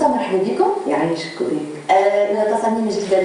أنسة مرحبا بكم. يعيشك ويك. تصاميم جديدة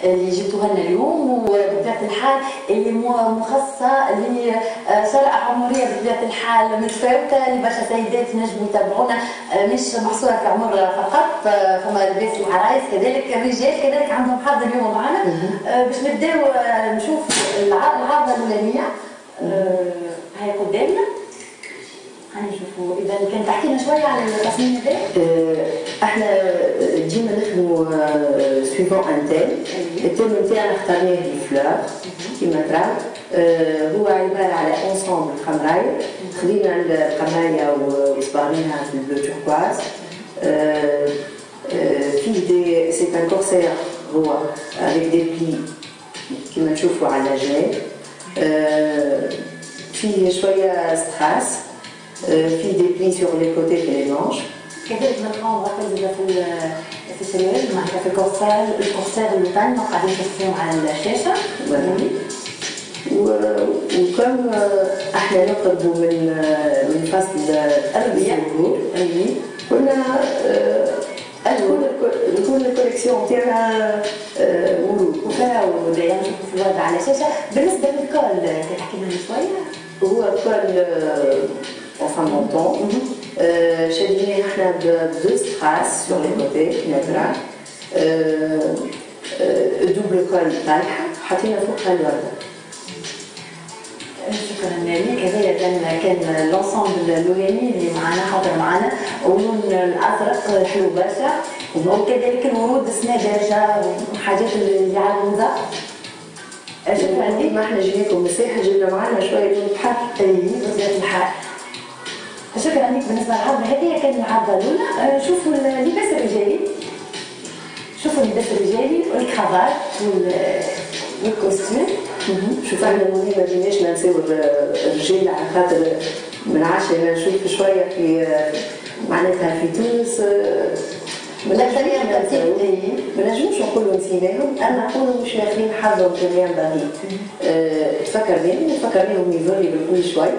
اللي جبتوها لنا اليوم، وبطبيعة الحال اللي مخصصة لشرائح عمرية بطبيعة الحال متفاوتة لبرشا سيدات نجموا يتابعونا، مش محصورة في عمر فقط، فما لباس العرايس كذلك الرجال كذلك عندهم حظ اليوم معنا. باش نبداو نشوف العرضة الأولانية هاي قدامنا. هنشوفوا اذا كان تحكي لنا شويه على التصميم هذا. احنا ديما نخدموا سويفون ان تيم. التيم نتاعنا اخترناه بالفلور كيما تراو. هو عباره على انسومبل قمرايه، خدينا القمرايه وصبغناها بالبلو توركواز. فيه دي سي ان كورسير هو افيك دي بلي كيما نشوفوا على الجناب. فيه شويه ستراس، في دي بلي سور لي كوتي في لي مانش. كذلك نلقاو مركز في السروال معناتها في الكورسير اللوطاني قاعدين نشوفوهم على الشاشه. وكم احنا نقربوا من فصل الربيع كنا كل الكوليكسيون تاعنا ورود وفيها ورود يعني نشوفوا في الوضع على الشاشه. بالنسبه للكول تحكي لنا شويه. هو كول enfin montant. شاديناه احنا بدو ستراس سور لي كوتي كيما ترى. دوبل كول طايحه حطينا فوقها الورده. شكرا لك. هذايا كان لونسومبل الاولاني اللي معنا حاضر معنا، واللون الازرق حلو برشا، وكذلك الورود السنادرجه وحاجات اللي على الوزه. شكرا لك. ما احنا جيناكم مساحه جبنا معنا شويه لون بحر. اي بطبيعه الحال. شكرا لك. بالنسبه للعرضه هذه كان العرضه الاولى. شوفوا اللباس الرجالي، شوفوا اللباس الرجالي والكرافات والكوستيم. شوف احنا المهم ما جيناش ننساو الرجال على خاطر من عشرة نشوف شويه في معناتها في تونس ما نجموش نقولوا نسيناهم، انا نقولوا مش ماخذين حظهم كما ينبغي. تفكر بهم يظهروا بكل شوي.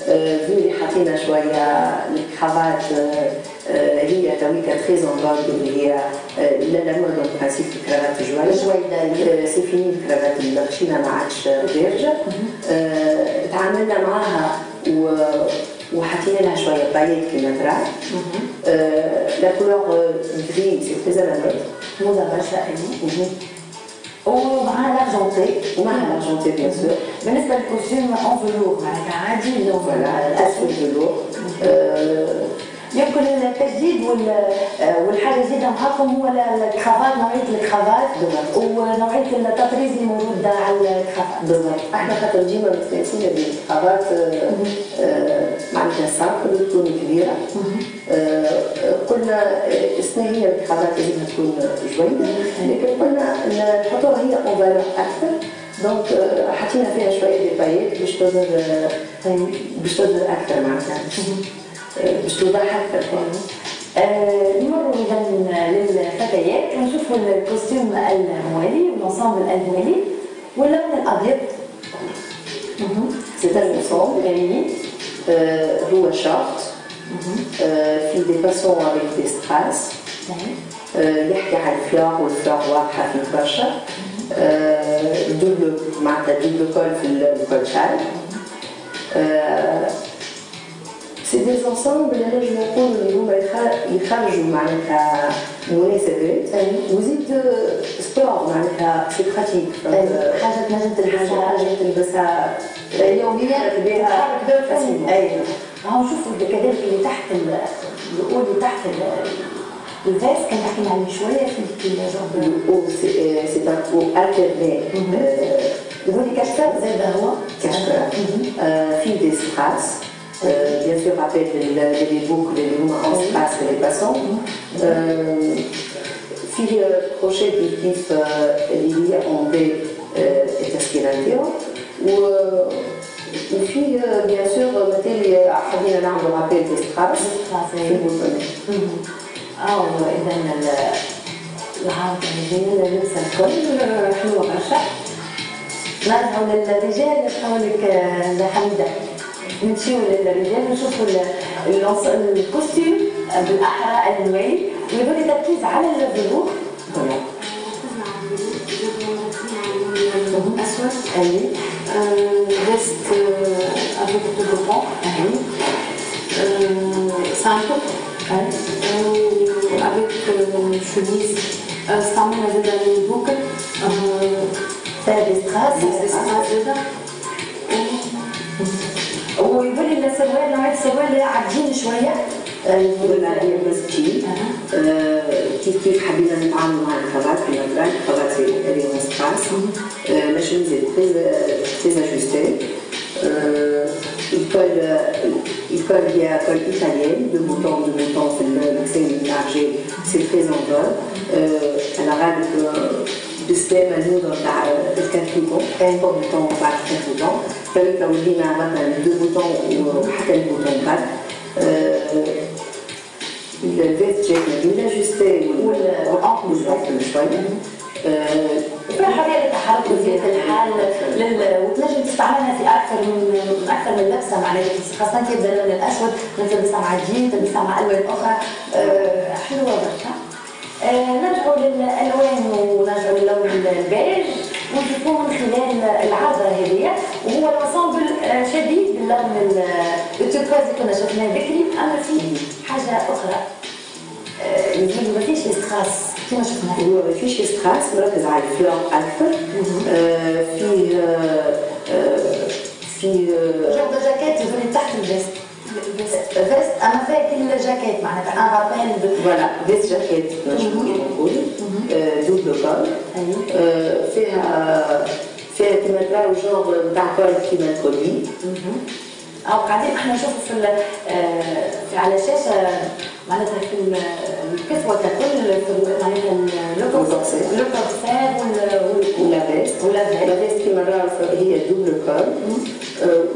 اللي حطينا شويه الكرافات هي تويكا تري اون فوغ اللي هي لا مود اون برانسيب الكرافات جويده سي فيني الكرافات الخشينه ما عادش دارجه. تعاملنا معاها وحطينا لها شويه بايات كيما ترى. لا كولور غري سي تري زالامات موضه برشا. ومعها لارجونتي بيان سور. بالنسبه للكوستيم اون فلور معناتها عادي اللون الاسود فلور. يمكن التجديد والحاجه الجديده معاكم هو الكرافات، نوعيه الكرافات ونوعيه التطريز اللي موجوده على الكرافات. بالضبط. احنا خاطر ديما مستانسين بالكرافات معناتها الساق تكون كبيره. قلنا اسمها هي الكرافات لازم تكون جويده، لكن قلنا نحطوها هي اون فالور اكثر. دونك حطينا فيها شويه ديبايات باش تظهر اكثر معناتها باش توضح اكثر. نمروا اذا للفتيات ونشوفوا الكوستيم الموالي والانسامبل الموالي واللون الابيض. سي ان انسامبل هو شورت في دي باسون افيك دي ستراس. يحكي على الفلور والفلور واضحه في برشا. دوبل معناتها دوبل كول في الكولشال. سي دي زونسامبل اللي نجم نقولوا اللي هما يخرجوا معناتها مناسبات وزيد سبور معناتها سي براتيك. حاجه تنجم تلبسها يوميا تحرك فاسيلمون. ايوه راهو نشوفوا كذلك اللي تحت الأول اللي تحت الفاس كان حكينا عليه شويه في الأول سي ان او الترني. يقول لي كشكات زاد هو كشكات في دي ستراس. Bien sûr, rappel les boucles, les mouvements en strass et les passants. في crochet كيف اللي هي en B التسكيراتيو. وفي بيان سور مثالي حبينا نعملوا رابيل دي ستراس في البوتونات. اذا العرض الرجال اللبسه الكل حلوه برشا. نرجعوا للرجال نقول لك حميده. نمشيو للرجال نشوفوا الكوستيم بالاحرى الموالي ويظل تركيز على الفلوغ. فوالا. أسود. أي. فيست افيك تو بوطون. أي. سامبل. أي. افيك شوميز استعملنا زادا البوكل. فيها دي ستراس زادا. ويظل السروال نوعية السروال عاديين شوية. ولا هي مسكين كيف حبينا نتعاملوا مع الكرافات في المدرسة. الكرافات هي ستراس. لا شميز très ajustée. Il colle via colle italienne, de bouton في المكسين العرجين. C'est très en vogue. أنا غالب بسلامة النوضة تاع الكات بوتون. كاين بوتون بعد الكات بوتون. فلك ولينا مثلا دو بوتون وحتى البوتون باك. الفيست جاي اجستي والانكل شويه. فيها حريه للتحرك وزياده الحال وتنجم تستعملها في اكثر من لبسه معناتها خاصه كي يبدا اللون الاسود تلبسها مع الجين تلبسها مع الوان اخرى. حلوه برشا. نرجعوا للالوان ونرجعوا للون البيج ونشوفوه من خلال العارضه هذه وهو الانسامبل شديد باللون التوكازي كنا شفناه بكري اما فيه حاجه اخرى يزيد ما فيش ستراس كما شفنا. هو ما فيش ستراس مركز على الفلور اكثر. فيه جو جاكيت يظل تحت الفيست. فيست اما فيها كل جاكيت معناتها ان رابيل. فوالا فيست جاكيت نقول دوبل كول. فيها كيما تراو جونغ نتاع كول كيما الكولي. أو قاعدين احنا نشوفوا في على الشاشة معناتها في الكسوة ككل معناتها لوكورسات ولا فيست كيما نراو هي دوبل كول.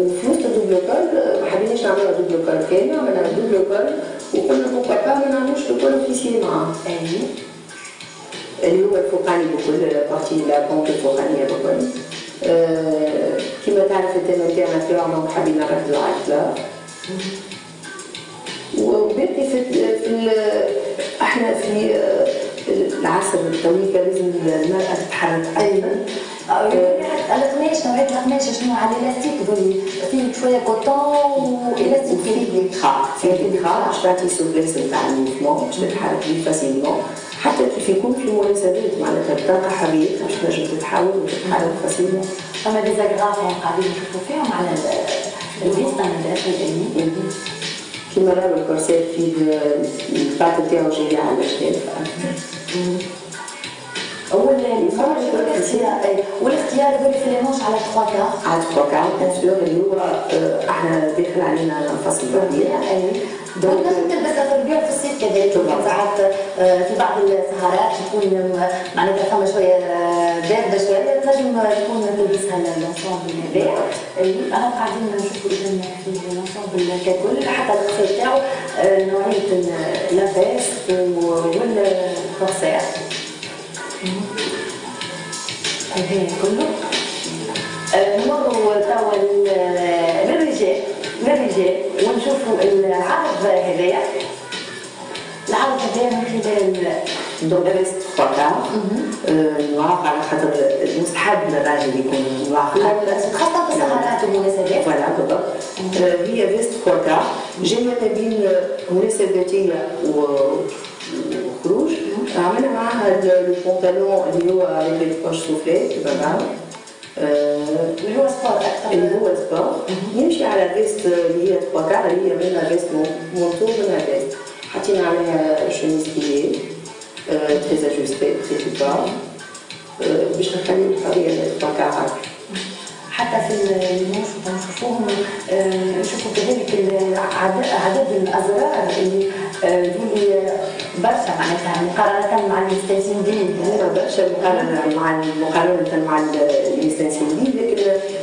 وفي وسط الدوبل كول ما حبيناش نعملوها دوبل كول كامل عملنا دوبل كول وقلنا بوكا با ما نعملوش الكول اوفيسيي معاه. اللي هو الفوقاني بكل بارتي لا بونك الفوقانية بكل. كما تعرف الثمن تاعنا في عمر حابين نركزوا على الفلور. وباقي احنا في العصر الطويل لازم المرأة تتحرك أكثر. القماش نوعية القماش شنو على الاستيك ظلي فيه شوية كوتون والاستيك فيه الكرا باش تعطي سوبليس نتاع الموفمون باش تتحرك بيه فاسيلمون. حتى كيف يكون في مناسبات معناتها بتلقى حريات باش تنجم تتحول وتتحرك فاسيلمون. فما ديزاغراف قاعدين نشوفوا فيهم على الفيست الأسود. كيما راهو الكورسات فيه الباط تاعو جاي على الأشكال. والاختيار يقول في ليمونش على 3 كار. على 3 كار الفلور اللي هو احنا داخل علينا الفصل الربيع. دونك لازم تلبسها في الربيع وفي الصيف كذلك. ساعات في بعض السهرات تكون معناتها فما شويه بارده شويه تنجم تكون تلبسها الانسامبل هذايا. انا قاعدين نشوفوا اذا في الانسامبل ككل حتى القصير تاعو نوعيه لافيست والكورسير. هذا كله. نمروا توا للرجال ونشوفوا العرض هذايا. العرض هذايا من خلال فيست 3 كار نوار على خاطر مستحب للراجل يكون نوار خاصة في السهرات والمناسبات. فوالا بالضبط. هي فيست 3 كار جاية ما بين مناسباتية وخروج. عملنا معاها البنطلون اللي هو ريبي بوش سوفلي اللي هو سبور اكثر. اللي هو سبور يمشي على فيست اللي هي 3 كار اللي هي منها فيست مونطو منها فيست. حطينا عليها شميز كيجي تري اجوستي تري فيبار باش نخلي الحرية 3 كار. حتى في الموش نشوفوهم نشوفوا كذلك عدد الازرار اللي دولي برشا معناتها مقارنه مع المستنسدين. برشا مقارنه مع المستنسدين لكن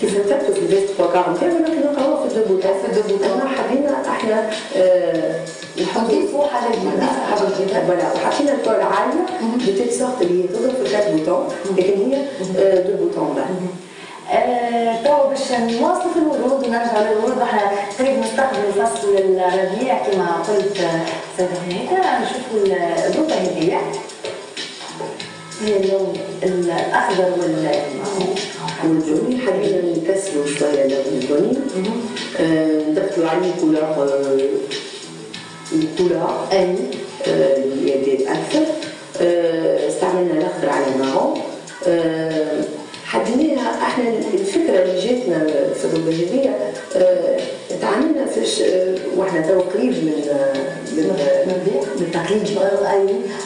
كيف نثبتوا في الفيست 3 كار نتاعنا نلقاوها في الدوبوتون. حبينا احنا نضيفوا حاجه جديده. فوالا وحطينا الكول عاليه بتيل سورت اللي هي تضرب في 4 بوتون لكن هي 2 بوتون. تو باش نواصلوا في الورود ونرجعوا للورود. احنا قريب نستقبلوا فصل الربيع كما قلت سيدة هنيكا. نشوفوا الروبه هذه هي اللون الاخضر والبني. حبينا نكسروا شويه اللون البني، ندخلوا عليه الكولار اللي هي اكثر. استعملنا الاخضر على المارون. حبيناها احنا الفكره اللي جاتنا في الروبه هذه تعاملنا فيش واحنا تو قريب من التقليد.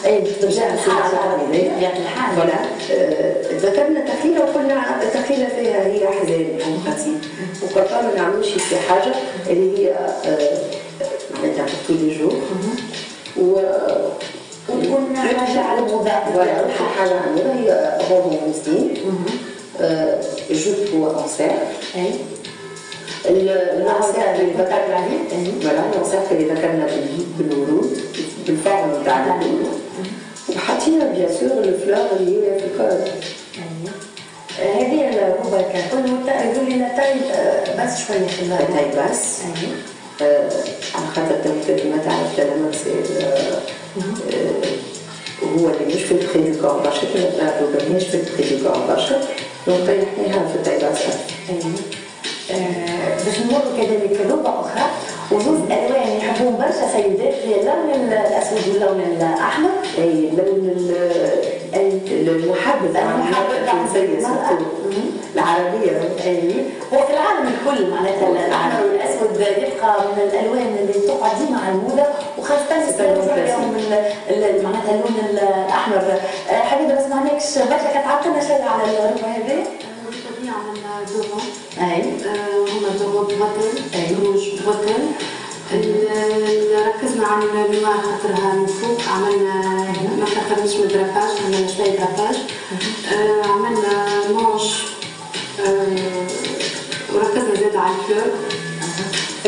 اي ترجع الحال ولا ذكرنا تخيله وقلنا التخيله فيها هي حزين ديمقراطي، وقررنا ما نعملوش في حاجه اللي هي معناتها تو لي جور وتكون حاجه على الموضه. حاجه على الموضه هي غوض مسلم جوت هو انسير. اي الانسير اللي ذكرنا عليه فوالا الانسير اللي ذكرنا بالورود بالفعل نتاع الورود، وحطينا بيان سور الفلور اللي هي في الكاد. هذه الروبه ككل يقول لنا تاي بس شويه في تاي بس على خاطر كما تعرف لما هو اللي مش في البخي دو كور برشا، كما تعرفوا ماهيش في البخي دو كور برشا، دونك طيحناها في التاي بس. باش نمروا كذلك روبه اخرى وزوز الوان يحبون برشا سيدات هي اللون الاسود واللون الاحمر. اي اللون المحبب الفرنسيه العربيه. اي وفي العالم الكل معناتها الاحمر والاسود يبقى من الالوان اللي تقعد ديما على الموضه، وخاصه اليوم معناتها اللون الاحمر. حبيبه ما سمعناكش برشا، كتعطينا شيء على الروبه هذه؟ عملنا دوغون. اي هما دوغون بوتل روج بوتل. ركزنا على الماء خاطرها من فوق، عملنا ما كثرناش من الدرافاج، عملنا شويه درافاج. عملنا مونش وركزنا زاد على الفلور.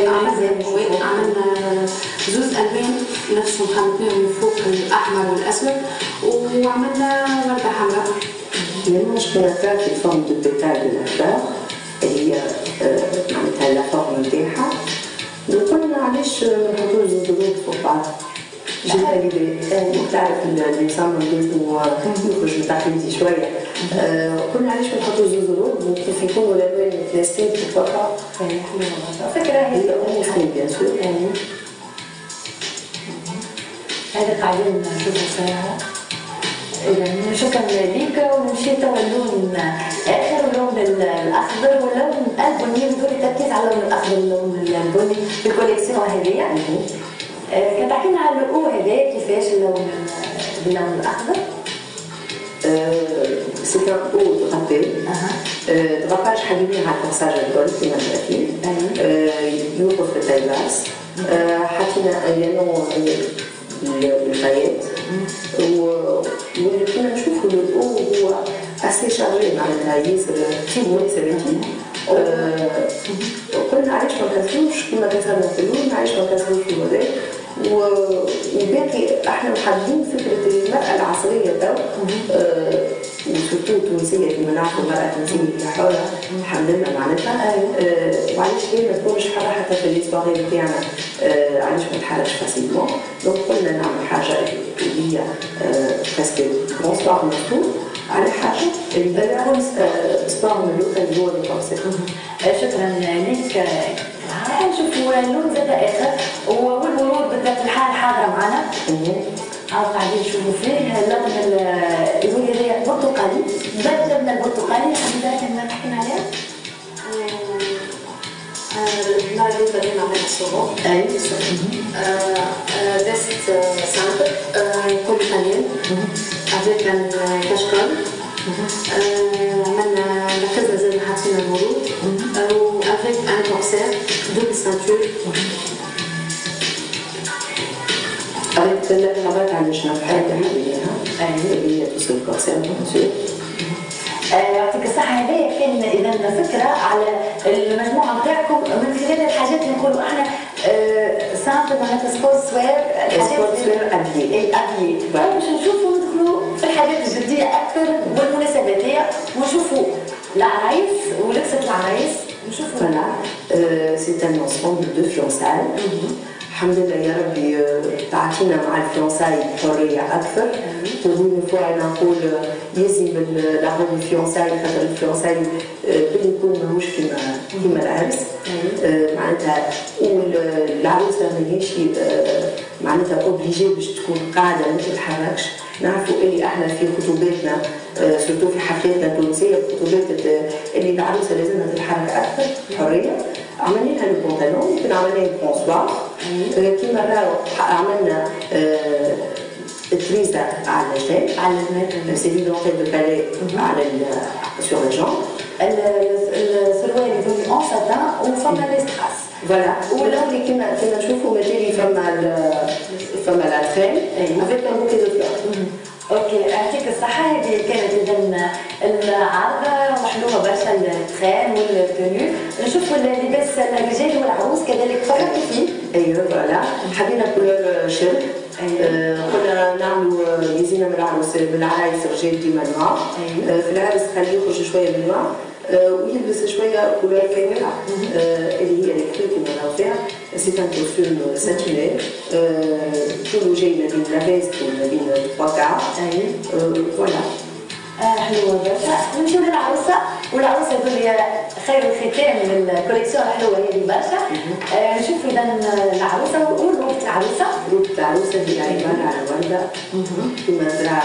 عملنا زوز الوان نفسهم خلطناهم من فوق الاحمر والاسود، وعملنا ورده حمراء. المشكلة كانت في فورم دو بيتال دو لافلور اللي هي معناتها لا فورم نتاعها، وقلنا علاش ما نحطوش زوز ورود فوق بعض. جبنا ليدي تعرف الانسان لازم يخرج تقليدي شويه. قلنا علاش ما نحطوش زوز ورود كيف يكونوا الالوان متناسقين في الفرقه. فكره هي بيان سور. هذا قاعدين نشوفوا ساعه. إذا شكرا ليك، ونمشي توا اللون آخر اللون الأخضر واللون البني. نقول التركيز على اللون الأخضر واللون البني في الكوليكسيون هذيا. كتحكينا على الأو هذا كيفاش اللون باللون الأخضر؟ سي ان او درابي. دراباج حبيبين على الكورساج الكل كما تعرفين. يوقف في التاي باس. حطينا لانو الخياط واللي كنا نشوفوا الأو هو اسي شارجي معناتها ياسر مناسب. قلنا علاش ما كسروش كما كسرنا في اللون، علاش ما كسروش في الموديل. والباقي احنا محددين فكره المراه العصريه تو وسورتو التونسيه كما نعرفوا المراه التونسيه اللي حولها الحمد لله معناتها. وعلاش ليه ما تكونش حره حتى في الاسبوعين نتاعنا، علاش ما تحرش فاسيلمون. دونك قلنا نعمل حاجه اللي هي بريسك كرون سبار مفتوح على حاجه اللي هي سبار ملوكه اللي هو الكونسيبت. شكرا لك. نشوفوا اللون زاد اخر والورود بالذات الحال حاضره معنا. قاعدين نشوفوا فيه اللون يقول لي برتقالي. بدل من البرتقالي حبيبه كما تحكينا عليها. المره اللي بدينا عملنا الصغور. اي فيست سامبل كل فانيل افيك ان كشكول. عملنا ركزنا زي ما حطينا الورود وافيك ان كورسير دوبل سانتور. قريت الحاجات علاش نفعل حبيبينها اللي هي توصل الكورسير بيان سور. يعطيك الصحة. هذايا كان إذا فكرة على المجموعة نتاعكم من خلال الحاجات اللي نقولوا احنا سامبل معناتها سبورت وير. سبورت وير أبيي. باش نشوفوا ندخلوا في الحاجات الجدية أكثر والمناسبات ونشوفوا العرايس un ensemble de fiançailles. الحمد لله يا ربي تعاطينا مع الفيونساي بحريه اكثر. تقول فوا انا نقول يلزم لعروض الفيونساي خاطر الفيونساي باللي يكون ماهوش كيما العرس معناتها، والعروسه ماهيش معناتها اوبليجي باش تكون قاعده ما تتحركش. نعرفوا اللي احنا في خطوباتنا سورتو في حفلاتنا التونسيه الخطوبات اللي العروسه لازمها تتحرك اكثر بحريه. عملنا لها لو بونطالون، يمكن عملنا لها البونسوار، كيما راهو عملنا التريزا على الجنب، سي دي دونتيل دو بالي على سور الجامب، السروال يدوي اون ساتان وفما لي ستراس فوالا. ولو كيما نشوفوا مازال فما لا ترين افيك ان بوكي دو فلور. اوكي، يعطيك الصحة. هذه كانت اذا العرض محلوها برشا التخان والتونيو. نشوفوا اللباس الرجال والعروس كذلك فكرتوا فيه. ايوه فوالا، حبينا كولور شيك. قلنا نعملوا يزينا من العروس بالعرايس رجال ديما نوار. في العرس خليه يخرج شويه من نوار ويلبس شويه كولور فاتحه اللي هي الكري كيما راهو فيها. سي ان كوستيم ساتيني كله جاي ما بين لافيست وما بين الواقعه. فوالا حلوه برشا. نمشيو للعروسه، والعروسه يقول لي خير الختام من الكوليكسيون الحلوه هذه برشا. نشوف اذا العروسه وروبة العروسه. روبة العروسه هي عباره عن ورده كما ترى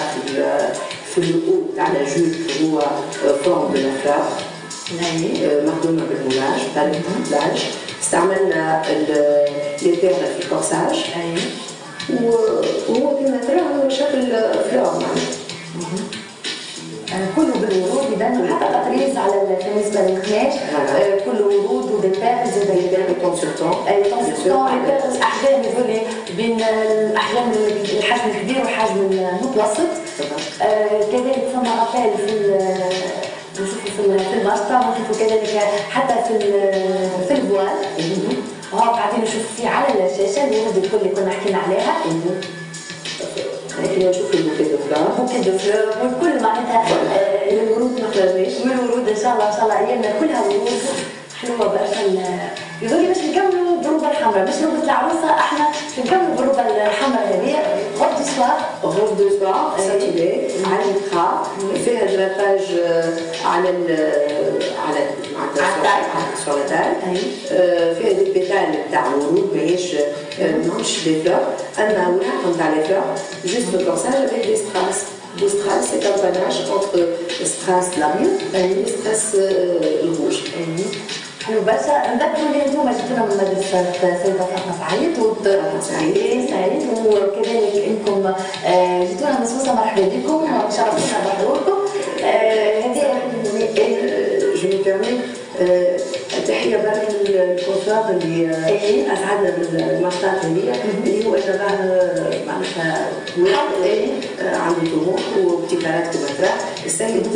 في الرؤوس تاع الجول هو فورم دو لا فلور مخدومه بالمولاج بالمولاج. استعملنا لي بيرل في الكورساج وهو كما ترى هو شكل فلور معناتها كله بالورود يبان، حتى تطريز على بالنسبه للقماش كله ورود وديبارز وديبارز طونسيرتون. اي طونسيرتون الاحجام يقول بين الاحجام الحجم الكبير والحجم المتوسط. كذلك فما رابيل نشوفوا في الماسطه، ونشوفوا كذلك حتى في الفوال. وهو قاعدين نشوف فيه على الشاشه الورود الكل اللي كنا حكينا عليها. لكن نشوف البوكي دو فلور، بوكي دو فلور والكل معناتها الورود ما خلاصناش. والورود ان شاء الله ان شاء الله ايامنا كلها ورود حلوه برشا. يقولوا باش نكملوا بالروبه الحمراء، مش روبه العروسه، احنا نكملوا بالروبه الحمراء هذه غوب دو سوار. غوب دو سوار ساتيني على الكرا، فيها دراباج على سور لا تاي. فيها دي بيتال تاع الورود ماهيش ماهمش دي فلور، اما وراهم تاع لي فلور جوست لو كورساج افيك دي ستراس. دي ستراس سي ان باناج انتر ستراس لابيض و ستراس الروج. حلو برشا. نذكروا اللي انتم جيتونا من مدرسه سيده فاطمه سعيد وكذلك انكم جيتونا من سوسه. مرحبا بكم وشرفتونا بحضوركم. هذه جو مي بيرمي التحيه برك للكونسوار اللي اسعدنا بالمنطقه هذه اللي هو شباب معناتها عنده طموح وابتكارات كما ترى السيد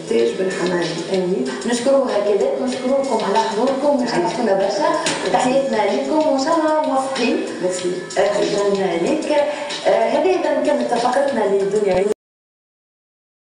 تاج بن حمادي. نشكروه هكذا، نشكركم على حضوركم وشرفتونا برشا. تحياتنا لكم وان شاء الله موفقين. ميرسي. شكرا لك. هذه اذا كانت فقرتنا للدنيا.